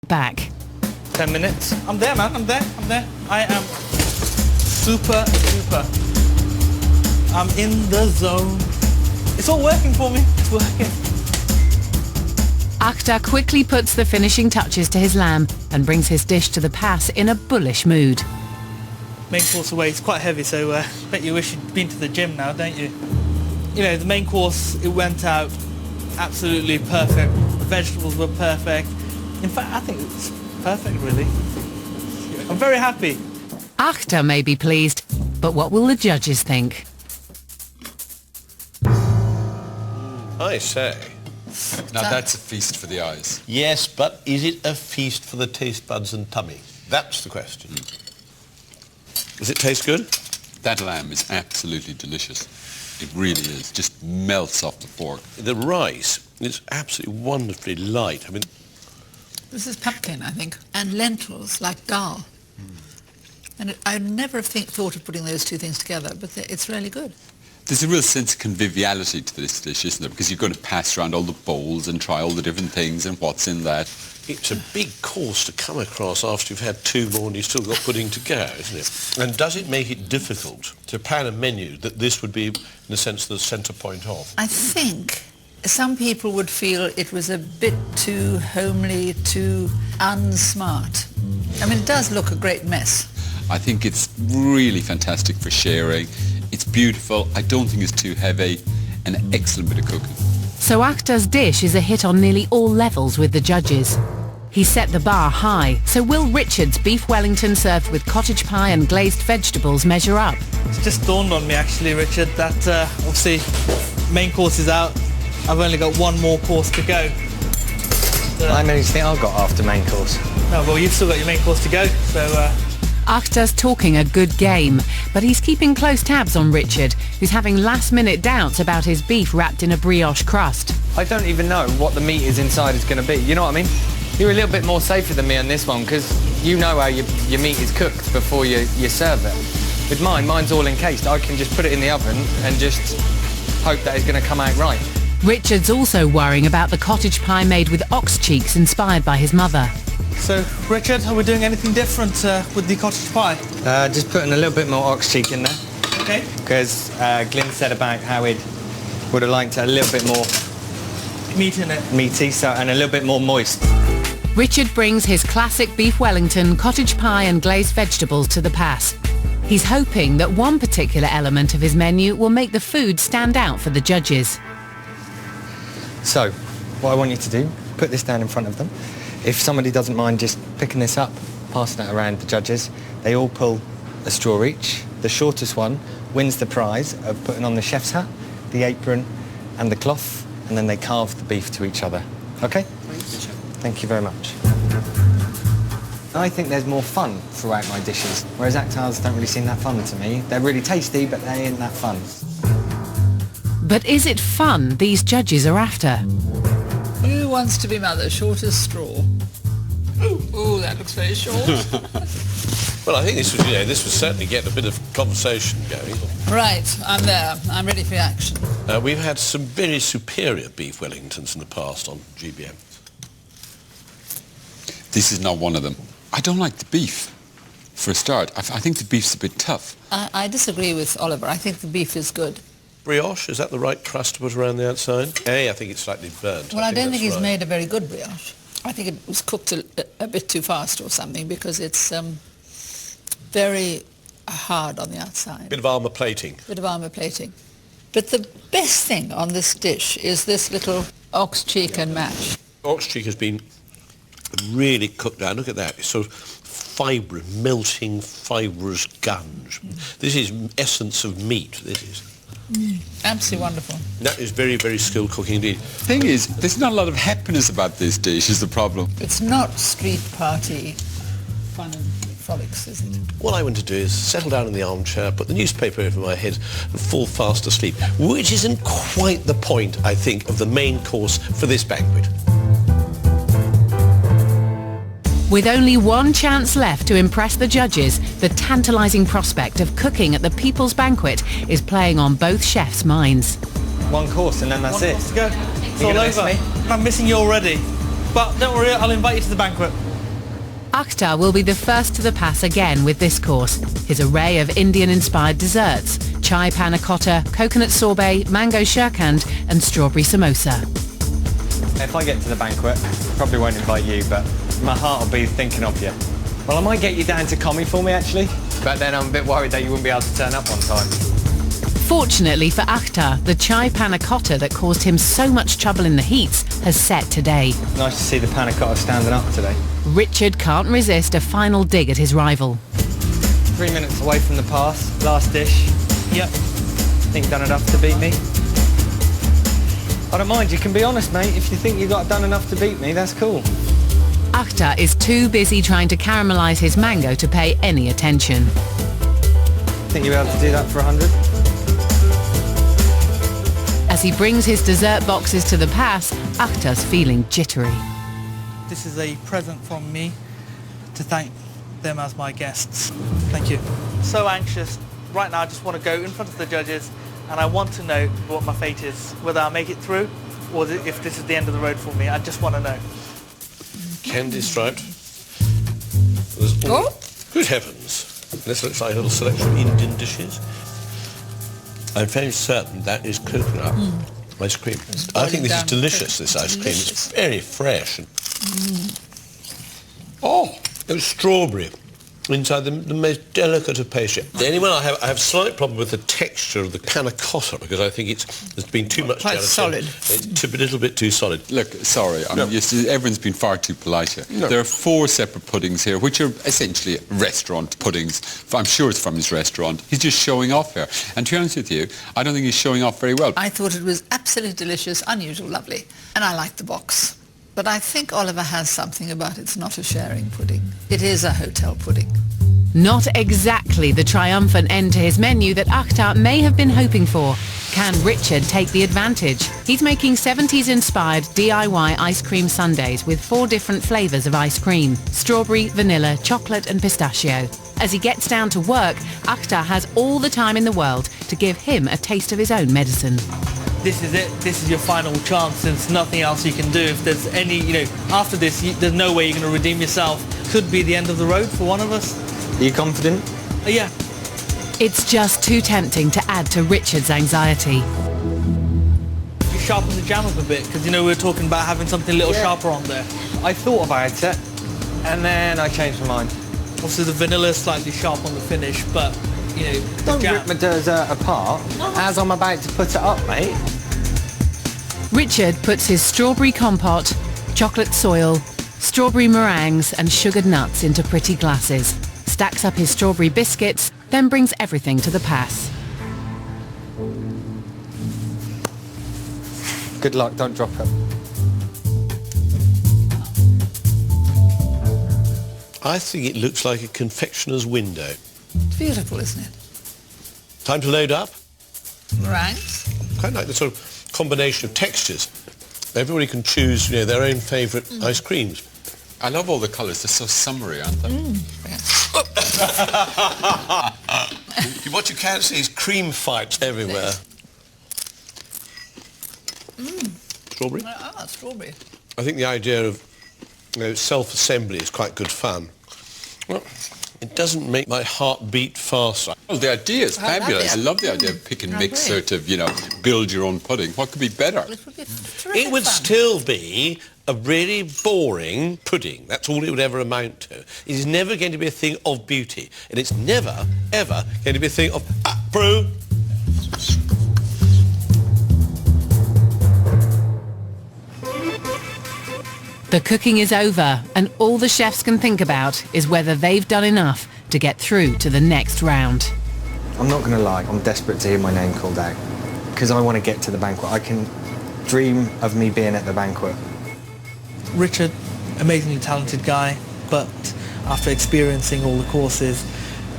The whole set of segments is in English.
back. 10 minutes. I'm there, man. I'm there. I am super. I'm in the zone. It's all working for me. It's working. Akhtar quickly puts the finishing touches to his lamb and brings his dish to the pass in a bullish mood. Main course away, it's quite heavy, so bet you wish you'd been to the gym now, don't you? You know, the main course, it went out absolutely perfect. The vegetables were perfect. In fact, I think it's perfect, really. I'm very happy. Akhtar may be pleased, but what will the judges think? I say. Now that's a feast for the eyes. Yes, but is it a feast for the taste buds and tummy? That's the question. Does it taste good? That lamb is absolutely delicious. It really is. Just melts off the fork. The rice is absolutely wonderfully light. I mean, this is pumpkin, I think, and lentils, like dal. And I would never have thought of putting those two things together, but it's really good. There's a real sense of conviviality to this dish, isn't there? Because you're going to pass around all the bowls and try all the different things and what's in that. it's a big course to come across after you've had two more and you've still got pudding to go, isn't it? And does it make it difficult to plan a menu that this would be, in a sense, the centre point of? I think some people would feel it was a bit too homely, too unsmart. I mean, it does look a great mess. I think it's really fantastic for sharing. It's beautiful. I don't think it's too heavy. An excellent bit of cooking. So Akhtar's dish is a hit on nearly all levels with the judges. He set the bar high, so will Richard's beef Wellington served with cottage pie and glazed vegetables measure up? It's just dawned on me actually, Richard, that obviously main course is out. I've only got one more course to go. How many do you think I've got after main course? No, well, you've still got your main course to go, so... Akhtar's talking a good game, but he's keeping close tabs on Richard, who's having last-minute doubts about his beef wrapped in a brioche crust. I don't even know what the meat is inside is going to be, you know what I mean? You're a little bit more safer than me on this one, because you know how your meat is cooked before you serve it. With mine's all encased. I can just put it in the oven and just hope that it's going to come out right. Richard's also worrying about the cottage pie made with ox cheeks inspired by his mother. So, Richard, are we doing anything different with the cottage pie? Just putting a little bit more ox cheek in there. Okay. Because Glyn said about how he would have liked a little bit more... meat in it. Meaty, and a little bit more moist. Richard brings his classic beef Wellington, cottage pie and glazed vegetables to the pass. He's hoping that one particular element of his menu will make the food stand out for the judges. So, what I want you to do, put this down in front of them. If somebody doesn't mind just picking this up, passing it around the judges, they all pull a straw each. The shortest one wins the prize of putting on the chef's hat, the apron and the cloth, and then they carve the beef to each other. Okay? Thank you very much. I think there's more fun throughout my dishes, whereas Akhtar's don't really seem that fun to me. They're really tasty, but they ain't that fun. But is it fun these judges are after? Who wants to be mother? Short as straw. Ooh, that looks very short. Well, I think this was certainly getting a bit of conversation going. Right, I'm there. I'm ready for action. We've had some very superior beef Wellingtons in the past on GBM. This is not one of them. I don't like the beef, for a start. I think the beef's a bit tough. I disagree with Oliver. I think the beef is good. Brioche, is that the right crust to put around the outside? I think it's slightly burnt. Well, I don't think he's made a very good brioche. I think it was cooked a bit too fast or something, because it's very hard on the outside. Bit of armour plating. Bit of armour plating. But the best thing on this dish is this little ox cheek and mash. Ox cheek has been really cooked down. Look at that. It's sort of fibrous, melting, fibrous gunge. This is essence of meat, this is. Absolutely wonderful. That is very, very skilled cooking indeed. Thing is, there's not a lot of happiness about this dish, is the problem. It's not street party fun and frolics, is it? What I want to do is settle down in the armchair, put the newspaper over my head and fall fast asleep, which isn't quite the point, I think, of the main course for this banquet. With only one chance left to impress the judges, the tantalising prospect of cooking at the People's Banquet is playing on both chefs' minds. One course and then that's it. One course to go. It's all over. I'm missing you already. But don't worry, I'll invite you to the banquet. Akhtar will be the first to the pass again with this course. His array of Indian-inspired desserts: chai panna cotta, coconut sorbet, mango shirkand and strawberry samosa. If I get to the banquet, probably won't invite you, but my heart will be thinking of you. Well, I might get you down to Commie for me, actually, but then I'm a bit worried that you wouldn't be able to turn up on time. Fortunately for Akhtar, the chai panna cotta that caused him so much trouble in the heats has set today. Nice to see the panna cotta standing up today. Richard can't resist a final dig at his rival. 3 minutes away from the pass, last dish. Yep. Think done enough to beat me? I don't mind, you can be honest, mate. If you think you got done enough to beat me, that's cool. Akhtar is too busy trying to caramelise his mango to pay any attention. Think you'll be able to do that for 100? As he brings his dessert boxes to the pass, Akhtar's feeling jittery. This is a present from me to thank them as my guests. Thank you. So anxious. Right now I just want to go in front of the judges and I want to know what my fate is. Whether I'll make it through or if this is the end of the road for me. I just want to know. Candy striped. Good heavens. This looks like a little selection of Indian dishes. I'm fairly certain that is coconut ice cream. I think this is delicious, this ice cream. It's very fresh. Oh, it was strawberry inside the most delicate of pastry. The only one I have a slight problem with the texture of the panna cotta because I think there's been too much Quite gelatin. solid. It's a little bit too solid. Look, sorry, I mean, everyone's been far too polite here. No. There are 4 separate puddings here, which are essentially restaurant puddings. I'm sure it's from his restaurant. He's just showing off here. And to be honest with you, I don't think he's showing off very well. I thought it was absolutely delicious, unusual, lovely, and I liked the box. But I think Oliver has something about it's not a sharing pudding. It is a hotel pudding. Not exactly the triumphant end to his menu that Akhtar may have been hoping for. Can Richard take the advantage? He's making 70s-inspired DIY ice cream sundaes with 4 different flavours of ice cream: strawberry, vanilla, chocolate and pistachio. As he gets down to work, Akhtar has all the time in the world to give him a taste of his own medicine. This is it. This is your final chance. There's nothing else you can do. If there's any, after this, there's no way you're going to redeem yourself. Could be the end of the road for one of us. Are you confident? Yeah. It's just too tempting to add to Richard's anxiety. You sharpen the jam up a bit because, we were talking about having something a little sharper on there. I thought about it, and then I changed my mind. Also, the vanilla is slightly sharp on the finish, but, the Don't jam. rip my dessert apart as I'm about to put it up, mate. Richard puts his strawberry compote, chocolate soil, strawberry meringues and sugared nuts into pretty glasses, stacks up his strawberry biscuits, then brings everything to the pass. Good luck, don't drop it. I think it looks like a confectioner's window. It's beautiful, isn't it? Time to load up. Meringues. Quite like the sort of combination of textures. Everybody can choose, their own favourite ice creams. I love all the colours. They're so summery, aren't they? What you can see is cream fights everywhere. Strawberry? Strawberry. I think the idea of self-assembly is quite good fun. Well, it doesn't make my heart beat faster. Well, the idea is fabulous. I love the idea of pick and mix, sort of, build your own pudding. What could be better? It would be It would still be a really boring pudding. That's all it would ever amount to. It is never going to be a thing of beauty. And it's never, ever going to be a thing of brew. The cooking is over, and all the chefs can think about is whether they've done enough to get through to the next round. I'm not going to lie, I'm desperate to hear my name called out. Because I want to get to the banquet. I can dream of me being at the banquet. Richard, amazingly talented guy, but after experiencing all the courses,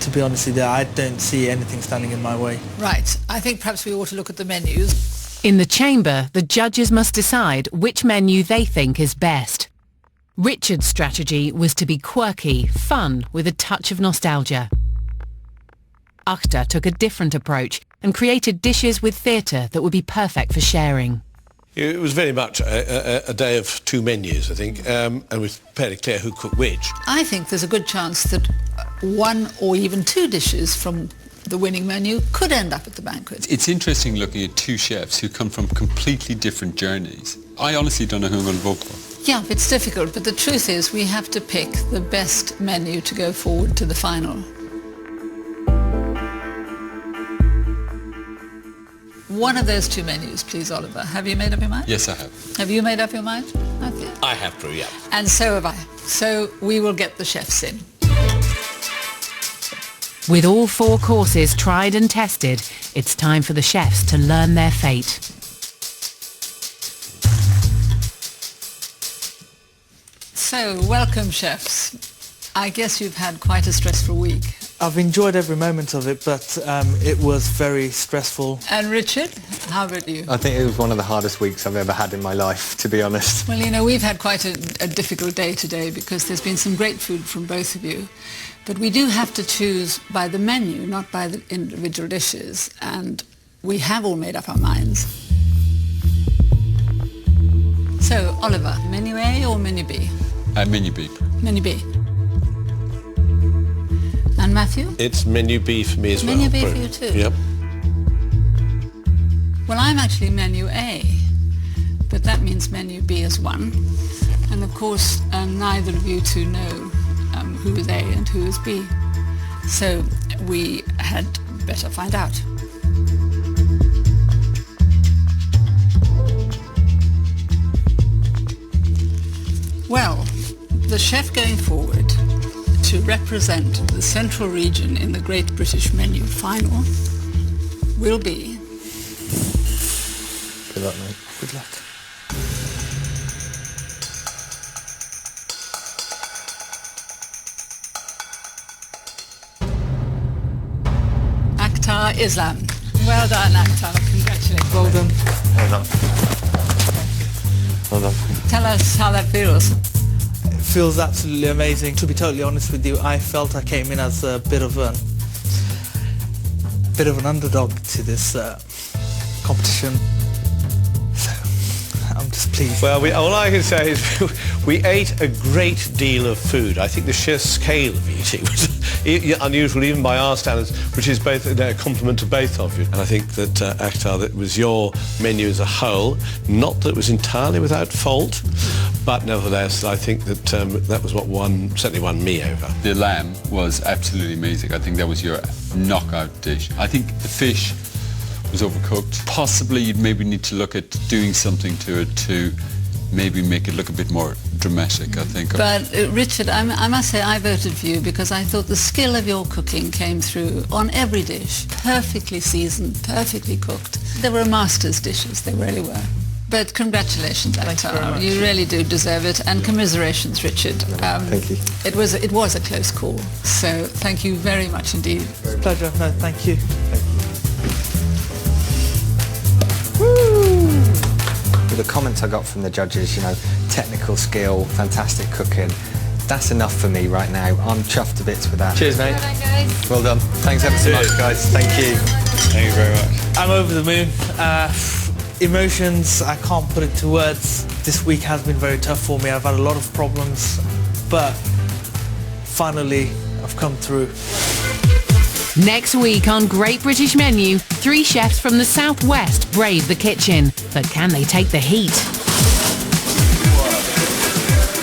to be honest with you, I don't see anything standing in my way. Right. I think perhaps we ought to look at the menus. In the chamber, the judges must decide which menu they think is best. Richard's strategy was to be quirky, fun, with a touch of nostalgia. Akhtar took a different approach and created dishes with theatre that would be perfect for sharing. It was very much a day of two menus, I think, and it was fairly clear who cooked which. I think there's a good chance that one or even two dishes from the winning menu could end up at the banquet. It's interesting looking at two chefs who come from completely different journeys. I honestly don't know who I'm going to vote for. Yeah, it's difficult, but the truth is we have to pick the best menu to go forward to the final. One of those two menus, please, Oliver. Have you made up your mind? Yes, I have. Have you made up your mind? Okay. I have to, yeah. And so have I. So we will get the chefs in. With all 4 courses tried and tested, it's time for the chefs to learn their fate. So, welcome, chefs. I guess you've had quite a stressful week. I've enjoyed every moment of it, but it was very stressful. And Richard, how about you? I think it was one of the hardest weeks I've ever had in my life, to be honest. Well, you know, we've had quite a difficult day today because there's been some great food from both of you. But we do have to choose by the menu, not by the individual dishes. And we have all made up our minds. So, Oliver, menu A or menu B? Menu B. Menu B. And Matthew? It's menu B for me as well. Menu B for you too? Yep. Well, I'm actually menu A, but that means menu B is 1. And of course, neither of you two know who is A and who is B. So we had better find out. Well, the chef going forward to represent the central region in the Great British Menu final will be... Good luck, mate. Good luck. Akhtar Islam. Well done, Akhtar. Congratulations. Well done. Well done. Well done. Tell us how that feels. It feels absolutely amazing. To be totally honest with you, I felt I came in as a bit of an underdog to this competition. So I'm just pleased. Well, all I can say is we ate a great deal of food. I think the sheer scale of eating was unusual even by our standards, which is both a compliment to both of you. And I think that, Akhtar, that was your menu as a whole, not that it was entirely without fault, but nevertheless, I think that that was what certainly won me over. The lamb was absolutely amazing. I think that was your knockout dish. I think the fish was overcooked. Possibly you'd maybe need to look at doing something to it to maybe make it look a bit more dramatic, I think. But Richard, I must say I voted for you because I thought the skill of your cooking came through on every dish. Perfectly seasoned, perfectly cooked. They were master's dishes, they really were. But congratulations, Akhtar. You really do deserve it, and commiserations, Richard. Thank you. It was a close call, so thank you very much indeed. Pleasure. No, thank you. The comments I got from the judges, you know, technical skill, fantastic cooking, that's enough for me right now. I'm chuffed to bits with that. Cheers, mate. Well done, guys. Well done. Thanks ever so much, guys. Thank you. Thank you very much. I'm over the moon. Emotions, I can't put it to words. This week has been very tough for me. I've had a lot of problems, but finally I've come through. Next week on Great British Menu, 3 chefs from the southwest brave the kitchen. But can they take the heat?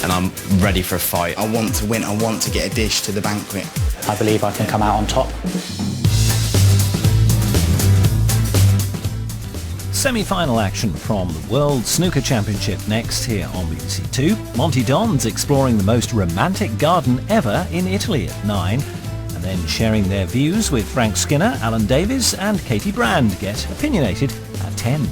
And I'm ready for a fight. I want to win. I want to get a dish to the banquet. I believe I can come out on top. Semi-final action from the World Snooker Championship next here on BBC Two. Monty Don's exploring the most romantic garden ever in Italy at 9. And then sharing their views with Frank Skinner, Alan Davies and Katie Brand get opinionated at 10.